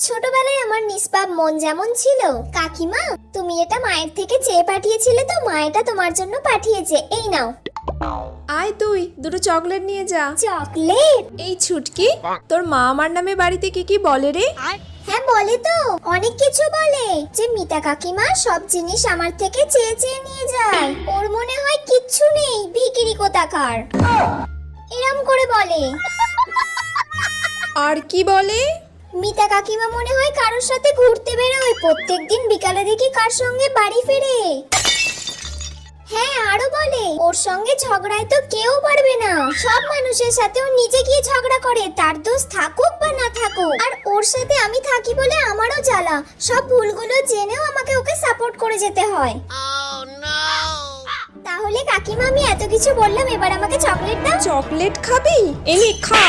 ছোটবেলায় আমার নিষ্পাপ মন যেমন ছিল, কাকিমা তুমি এটা মায়ের থেকে চেয়ে পাঠিয়েছিলে তো মা এটা তোমার জন্য পাঠিয়েছে, এই নাও। আয় তুই দুটো চকলেট নিয়ে যা। চকলেট? এই ছুটকি, তোর মা আমার নামে বাড়িতে কি কি বলে রে? হ্যাঁ বলে তো, অনেক কিছু বলে। যে মিতা কাকিমা সব জিনিস আমার থেকে চেয়ে চেয়ে নিয়ে যায়, ওর মনে হয় কিচ্ছু নেই, ভিখিরি কোথাকার, এরম করে বলে। আর কি বলে? মিতা কাকিমা মনে হয় কারোর সাথে ঘুরতে বেরোয়, প্রত্যেকদিন বিকালে দেখি কার সঙ্গে বাড়ি ফেরে। হ্যাঁ আরো বলে ওর সঙ্গে ঝগড়ায় তো কেউ পারবে না, সব মানুষের সাথে ও নিজে গিয়ে ঝগড়া করে, তার দোষ থাকুক বা না থাকুক। আর ওর সাথে আমি থাকি বলে আমারও জ্বালা, সব ভুলগুলো জেনেও আমাকে ওকে সাপোর্ট করে যেতে হয়। তাহলে কাকিমা আমি এত কিছু বললাম, এবার আমাকে চকলেট দাও। চকলেট খাবি? এনে খা।